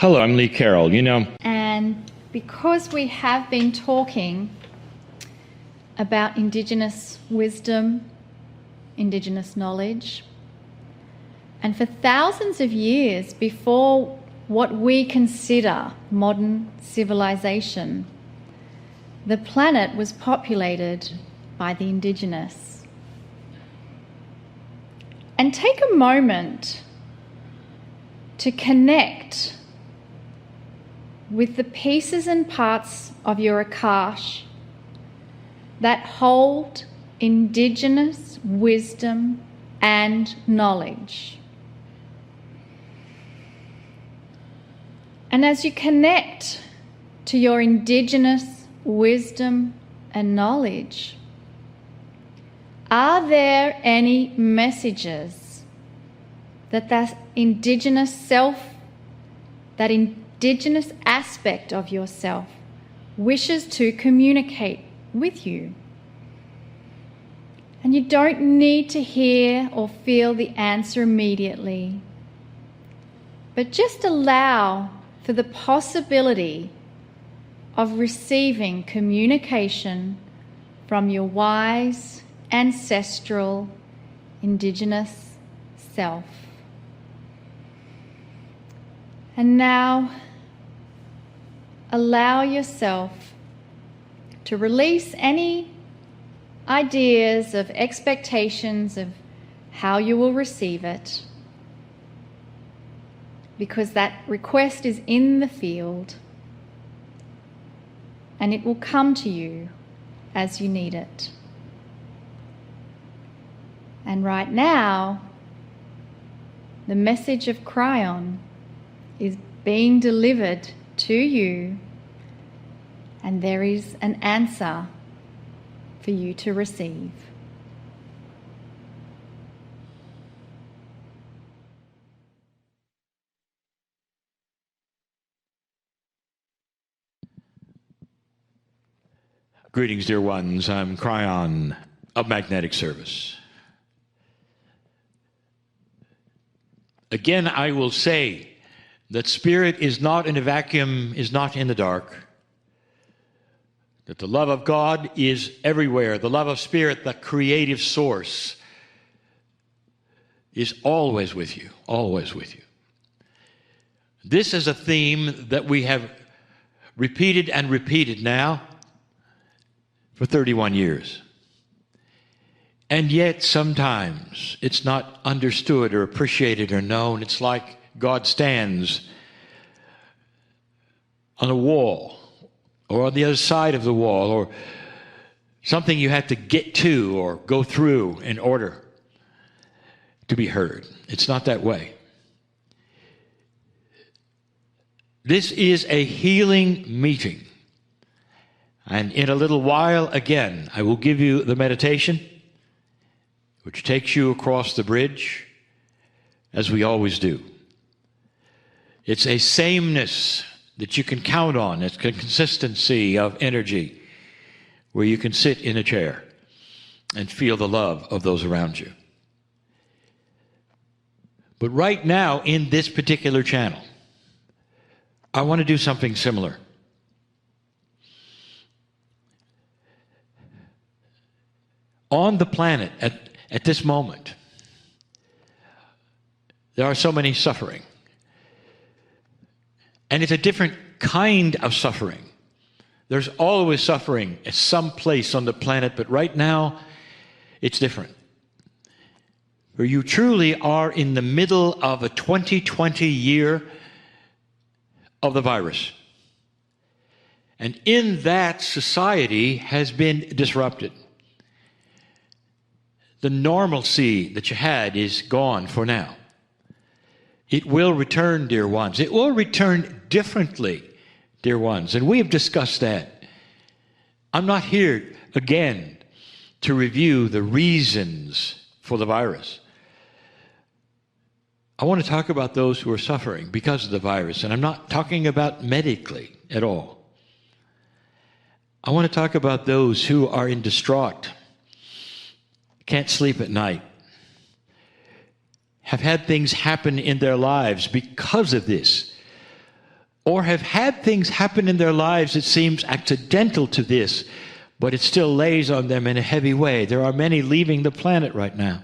Hello, I'm Lee Carroll. And because we have been talking about Indigenous wisdom, Indigenous knowledge, and for thousands of years before what we consider modern civilization, the planet was populated by the Indigenous. And take a moment to connect with the pieces and parts of your Akash that hold Indigenous wisdom and knowledge. And as you connect to your Indigenous wisdom and knowledge, are there any messages that Indigenous self, that Indigenous aspect of yourself wishes to communicate with you? And you don't need to hear or feel the answer immediately, but just allow for the possibility of receiving communication from your wise, ancestral, Indigenous self. And now, allow yourself to release any ideas of expectations of how you will receive it, because that request is in the field and it will come to you as you need it. And right now, the message of Kryon is being delivered to you, and there is an answer for you to receive. Greetings, dear ones. I'm Kryon of Magnetic Service. Again, I will say that spirit is not in a vacuum, is not in the dark. That the love of God is everywhere. The love of spirit, the creative source, is always with you, always with you. This is a theme that we have repeated and repeated now for 31 years. And yet sometimes it's not understood or appreciated or known. It's like God stands on a wall or on the other side of the wall, or something you have to get to or go through in order to be heard. It's not that way. This is a healing meeting. And in a little while, again, I will give you the meditation, which takes you across the bridge, as we always do. It's a sameness that you can count on. It's a consistency of energy where you can sit in a chair and feel the love of those around you. But right now, in this particular channel, I want to do something similar. On the planet, at this moment, there are so many suffering. And it's a different kind of suffering. There's always suffering at some place on the planet, but right now, it's different. Where you truly are in the middle of a 2020 year of the virus. And in that, society has been disrupted. The normalcy that you had is gone for now. It will return, dear ones. It will return differently, dear ones. And we have discussed that. I'm not here, again, to review the reasons for the virus. I want to talk about those who are suffering because of the virus. And I'm not talking about medically at all. I want to talk about those who are in distraught, can't sleep at night, have had things happen in their lives because of this. or have had things happen in their lives that seems accidental to this, but it still lays on them in a heavy way. There are many leaving the planet right now.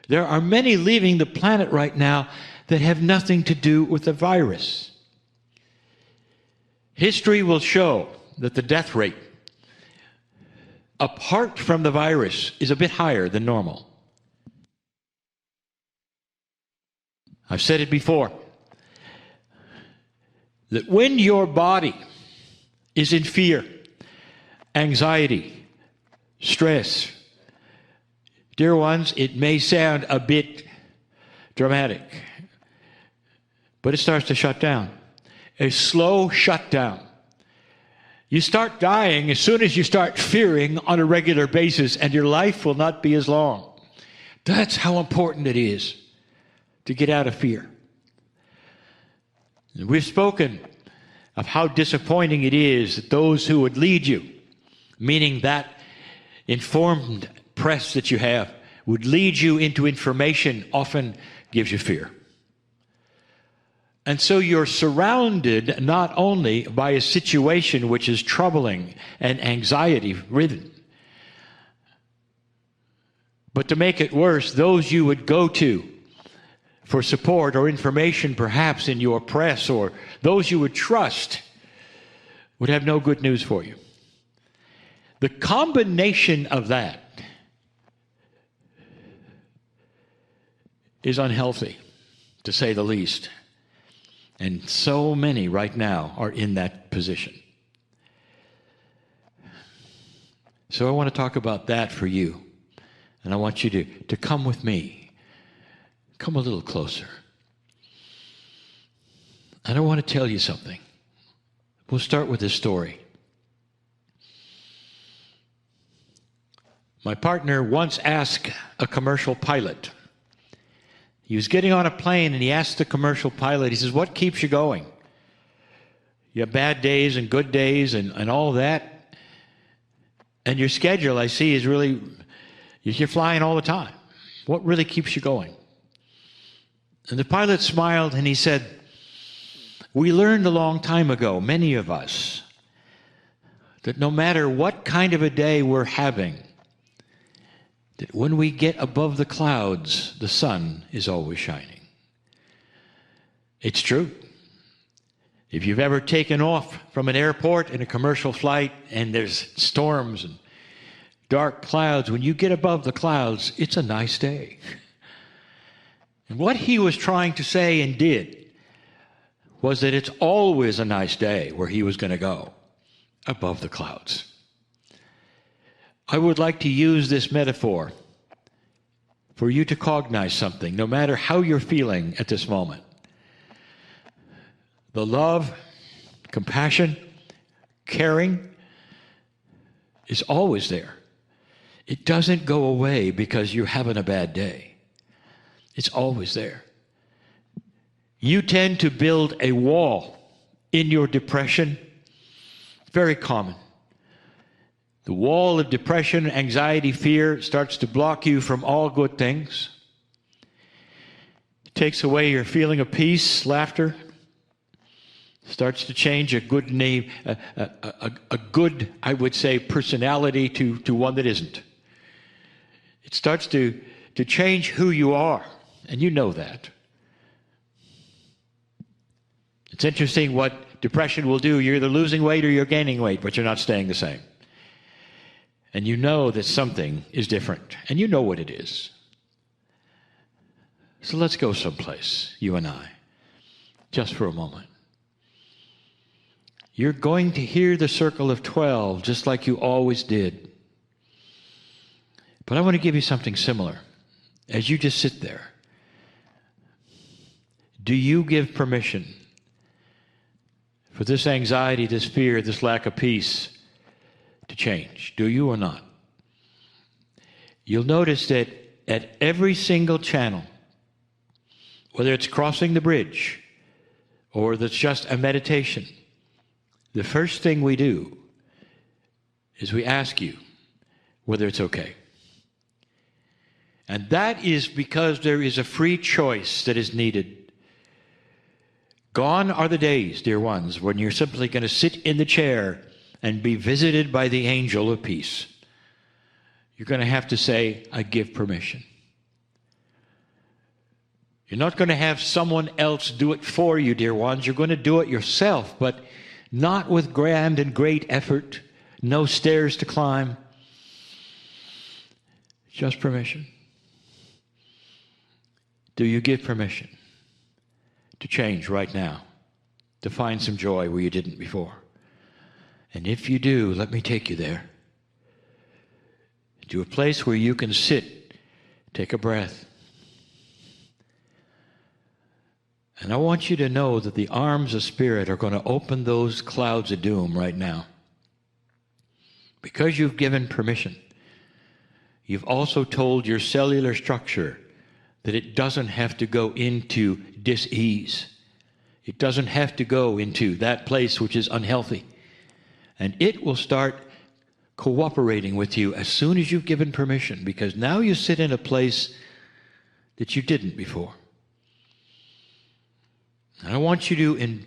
There are many leaving the planet right now that have nothing to do with the virus. History will show that the death rate, apart from the virus, is a bit higher than normal. I've said it before, that when your body is in fear, anxiety, stress, dear ones, it may sound a bit dramatic, but it starts to shut down. A slow shutdown. You start dying as soon as you start fearing on a regular basis, and your life will not be as long. That's how important it is to get out of fear. We've spoken of how disappointing it is that those who would lead you, meaning that informed press that you have, would lead you into information often gives you fear. And so you're surrounded not only by a situation which is troubling and anxiety-ridden, but to make it worse, those you would go to for support or information perhaps in your press, or those you would trust, would have no good news for you. The combination of that is unhealthy, to say the least. And so many right now are in that position. So I want to talk about that for you. And I want you to come with me. Come a little closer. And I want to tell you something. We'll start with this story. My partner once asked a commercial pilot. He was getting on a plane and he asked the commercial pilot, he says, what keeps you going? You have bad days and good days and all that. And your schedule, I see, is really, you're flying all the time. What really keeps you going? And the pilot smiled and he said, we learned a long time ago, many of us, that no matter what kind of a day we're having, that when we get above the clouds, the sun is always shining. It's true. If you've ever taken off from an airport in a commercial flight and there's storms and dark clouds, when you get above the clouds, it's a nice day. And what he was trying to say and did was that it's always a nice day where he was going to go, above the clouds. I would like to use this metaphor for you to cognize something, no matter how you're feeling at this moment. The love, compassion, caring is always there. It doesn't go away because you're having a bad day. It's always there. You tend to build a wall in your depression. Very common. The wall of depression, anxiety, fear starts to block you from all good things. It takes away your feeling of peace, laughter. Starts to change a good name, a good, I would say, personality to one that isn't. It starts to change who you are, and you know that. It's interesting what depression will do. You're either losing weight or you're gaining weight, but you're not staying the same. And you know that something is different, and you know what it is. So let's go someplace, you and I, just for a moment. You're going to hear the circle of 12 just like you always did. But I want to give you something similar. As you just sit there, do you give permission for this anxiety, this fear, this lack of peace to change? Do you or not? You'll notice that at every single channel, whether it's crossing the bridge or that's just a meditation, the first thing we do is we ask you whether it's okay. And that is because there is a free choice that is needed. Gone are the days, dear ones, when you're simply going to sit in the chair and be visited by the angel of peace. You're going to have to say, I give permission. You're not going to have someone else do it for you, dear ones. You're going to do it yourself, but not with grand and great effort, no stairs to climb. Just permission. Do you give permission to change right now, to find some joy where you didn't before? And if you do, let me take you there, to a place where you can sit, take a breath. And I want you to know that the arms of Spirit are going to open those clouds of doom right now. Because you've given permission, you've also told your cellular structure that it doesn't have to go into dis-ease. It doesn't have to go into that place which is unhealthy. And it will start cooperating with you as soon as you've given permission, because now you sit in a place that you didn't before. And I want you to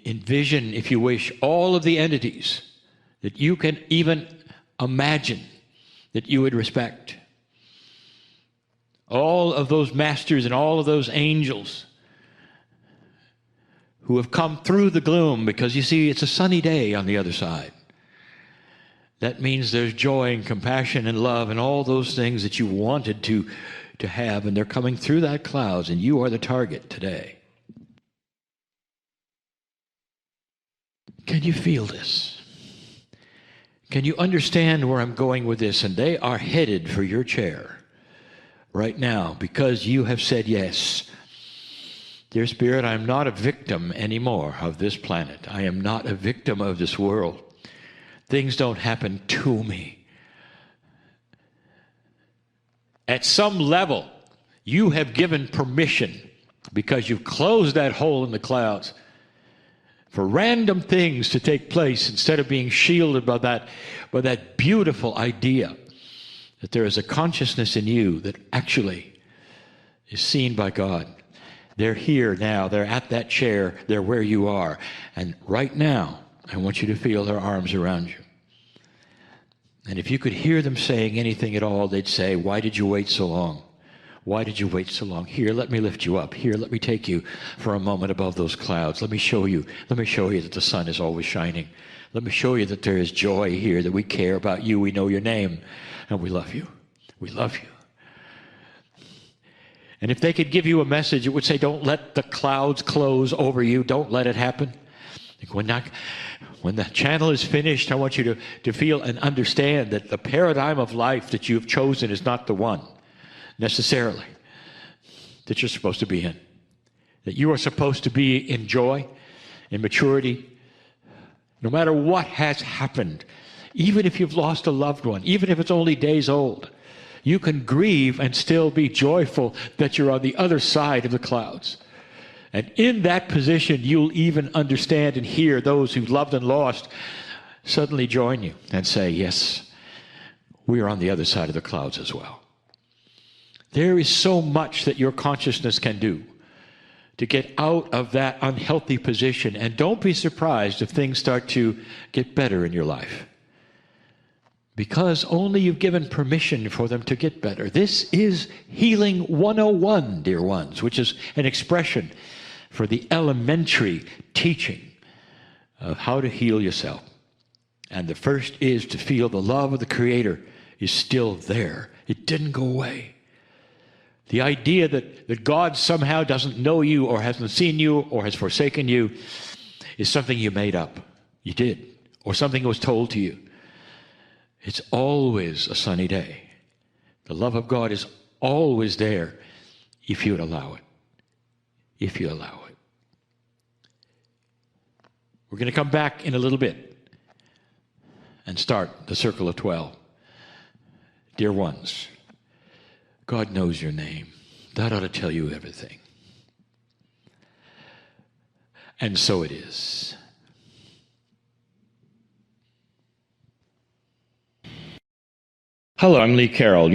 envision, if you wish, all of the entities that you can even imagine that you would respect. All of those masters and all of those angels who have come through the gloom, because you see, it's a sunny day on the other side. That means there's joy and compassion and love and all those things that you wanted to have, and they're coming through that clouds, and you are the target today. Can you feel this? Can you understand where I'm going with this? And they are headed for your chair right now, because you have said yes. Dear Spirit, I am not a victim anymore of this planet. I am not a victim of this world. Things don't happen to me. At some level, you have given permission, because you've closed that hole in the clouds, for random things to take place instead of being shielded by that beautiful idea that there is a consciousness in you that actually is seen by God. They're here now. They're at that chair. They're where you are. And right now, I want you to feel their arms around you. And if you could hear them saying anything at all, they'd say, why did you wait so long? Why did you wait so long? Here, let me lift you up. Here, let me take you for a moment above those clouds. Let me show you that the sun is always shining. Let me show you that there is joy here, that we care about you. We know your name, and we love you. We love you. And if they could give you a message, it would say, don't let the clouds close over you. Don't let it happen. When the channel is finished, I want you to feel and understand that the paradigm of life that you've chosen is not the one, necessarily, that you're supposed to be in. That you are supposed to be in joy, in maturity, no matter what has happened. Even if you've lost a loved one, even if it's only days old, you can grieve and still be joyful that you're on the other side of the clouds. And in that position, you'll even understand and hear those who loved and lost suddenly join you and say, yes, we are on the other side of the clouds as well. There is so much that your consciousness can do to get out of that unhealthy position. And don't be surprised if things start to get better in your life, because only you've given permission for them to get better. This is Healing 101, dear ones, which is an expression for the elementary teaching of how to heal yourself. And the first is to feel the love of the Creator is still there. It didn't go away. The idea that God somehow doesn't know you or hasn't seen you or has forsaken you is something you made up. You did. Or something was told to you. It's always a sunny day. The love of God is always there if you would allow it. If you allow it. We're going to come back in a little bit and start the circle of 12. Dear ones, God knows your name. That ought to tell you everything. And so it is. Hello, I'm Lee Carroll.